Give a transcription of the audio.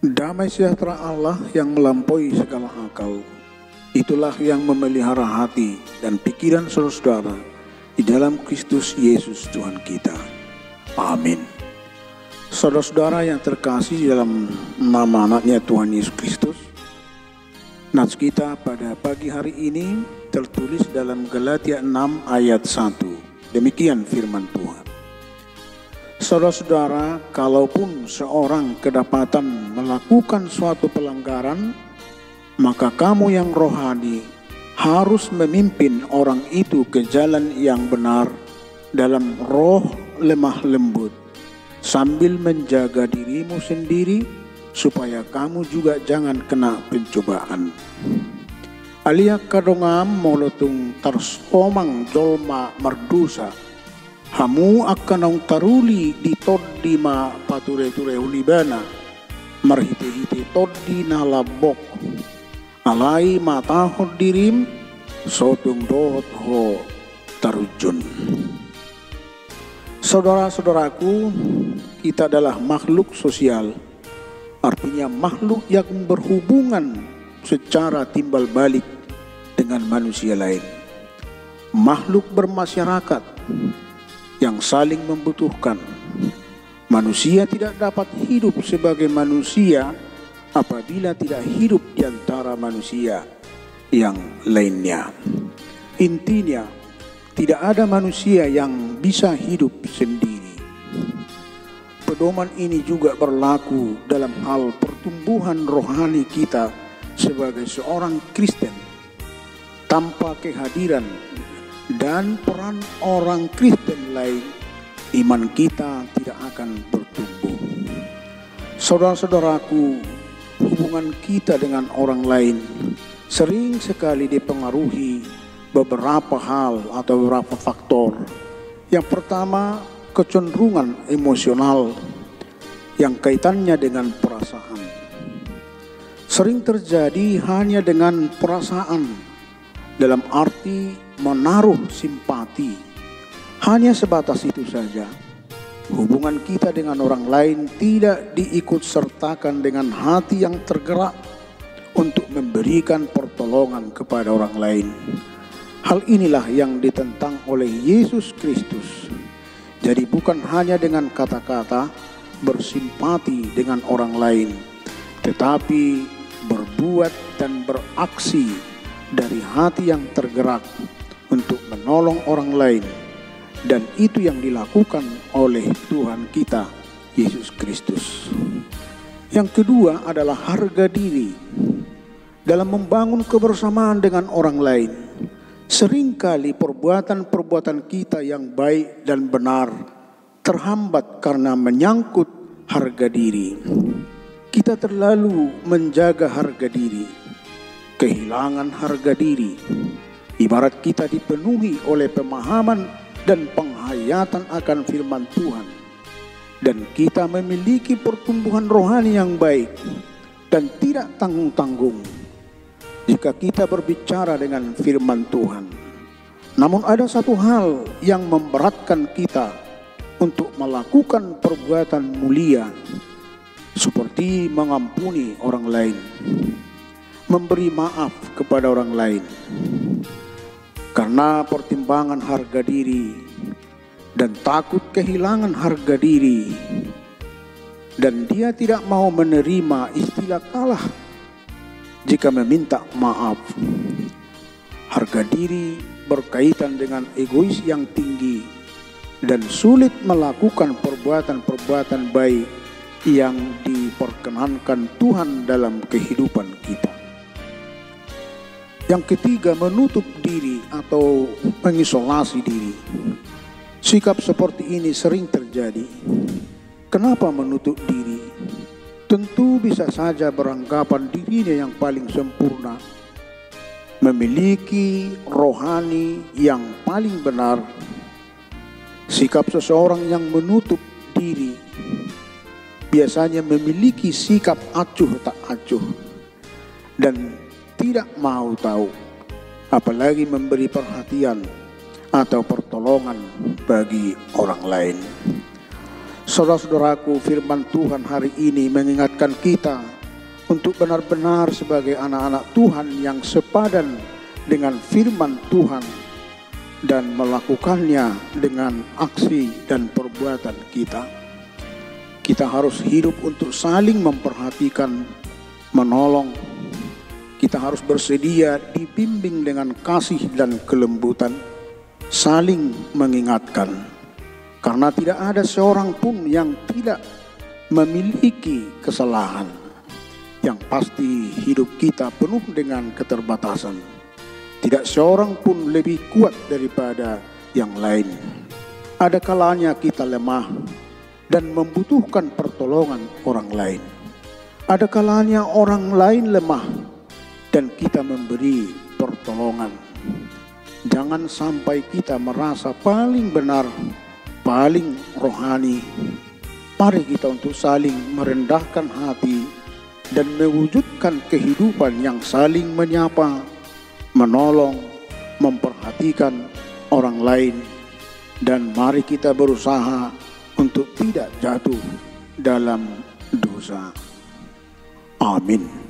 Damai sejahtera Allah yang melampaui segala akal, itulah yang memelihara hati dan pikiran saudara-saudara di dalam Kristus Yesus Tuhan kita. Amin. Saudara-saudara yang terkasih di dalam nama anaknya Tuhan Yesus Kristus, nats kita pada pagi hari ini tertulis dalam Galatia 6 ayat 1. Demikian firman Tuhan. Saudara-saudara, kalaupun seorang kedapatan melakukan suatu pelanggaran, maka kamu yang rohani harus memimpin orang itu ke jalan yang benar dalam roh lemah lembut, sambil menjaga dirimu sendiri supaya kamu juga jangan kena pencobaan. Alia kadongam molotung tarsomang jolma mardusa, hamu akan taruli di toddima pature-ture ulibana, marhite-hite toddi nalabok, alai matahod dirim, sotung dohot ho tarujun. Saudara-saudaraku, kita adalah makhluk sosial, artinya makhluk yang berhubungan secara timbal balik dengan manusia lain. Makhluk bermasyarakat yang saling membutuhkan. Manusia tidak dapat hidup sebagai manusia apabila tidak hidup di antara manusia yang lainnya. Intinya, tidak ada manusia yang bisa hidup sendiri. Pedoman ini juga berlaku dalam hal pertumbuhan rohani kita sebagai seorang Kristen. Tanpa kehadiran dan peran orang Kristen lain, iman kita tidak akan bertumbuh. Saudara-saudaraku, hubungan kita dengan orang lain sering sekali dipengaruhi beberapa hal atau beberapa faktor. Yang pertama, kecenderungan emosional yang kaitannya dengan perasaan. Sering terjadi hanya dengan perasaan, dalam arti menaruh simpati. Hanya sebatas itu saja. Hubungan kita dengan orang lain tidak diikut sertakan dengan hati yang tergerak untuk memberikan pertolongan kepada orang lain. Hal inilah yang ditentang oleh Yesus Kristus. Jadi bukan hanya dengan kata-kata bersimpati dengan orang lain, tetapi berbuat dan beraksi dari hati yang tergerak untuk menolong orang lain. Dan itu yang dilakukan oleh Tuhan kita, Yesus Kristus. Yang kedua adalah harga diri. Dalam membangun kebersamaan dengan orang lain, seringkali perbuatan-perbuatan kita yang baik dan benar terhambat karena menyangkut harga diri. Kita terlalu menjaga harga diri, kehilangan harga diri. Ibarat kita dipenuhi oleh pemahaman dan penghayatan akan firman Tuhan, dan kita memiliki pertumbuhan rohani yang baik dan tidak tanggung-tanggung jika kita berbicara dengan firman Tuhan. Namun ada satu hal yang memberatkan kita untuk melakukan perbuatan mulia, seperti mengampuni orang lain, memberi maaf kepada orang lain. Karena pertimbangan harga diri dan takut kehilangan harga diri, dan dia tidak mau menerima istilah kalah jika meminta maaf. Harga diri berkaitan dengan egois yang tinggi dan sulit melakukan perbuatan-perbuatan baik yang diperkenankan Tuhan dalam kehidupan kita. Yang ketiga, menutup diri atau mengisolasi diri. Sikap seperti ini sering terjadi. Kenapa menutup diri? Tentu bisa saja beranggapan dirinya yang paling sempurna, memiliki rohani yang paling benar. Sikap seseorang yang menutup diri biasanya memiliki sikap acuh tak acuh dan tidak mau tahu, apalagi memberi perhatian atau pertolongan bagi orang lain. Saudara-saudaraku, firman Tuhan hari ini mengingatkan kita untuk benar-benar sebagai anak-anak Tuhan yang sepadan dengan firman Tuhan dan melakukannya dengan aksi dan perbuatan kita. Kita harus hidup untuk saling memperhatikan, menolong. Kita harus bersedia dibimbing dengan kasih dan kelembutan, saling mengingatkan. Karena tidak ada seorang pun yang tidak memiliki kesalahan. Yang pasti hidup kita penuh dengan keterbatasan. Tidak seorang pun lebih kuat daripada yang lain. Ada kalanya kita lemah dan membutuhkan pertolongan orang lain. Ada kalanya orang lain lemah dan kita memberi pertolongan. Jangan sampai kita merasa paling benar, paling rohani. Mari kita untuk saling merendahkan hati dan mewujudkan kehidupan yang saling menyapa, menolong, memperhatikan orang lain. Dan mari kita berusaha untuk tidak jatuh dalam dosa. Amin.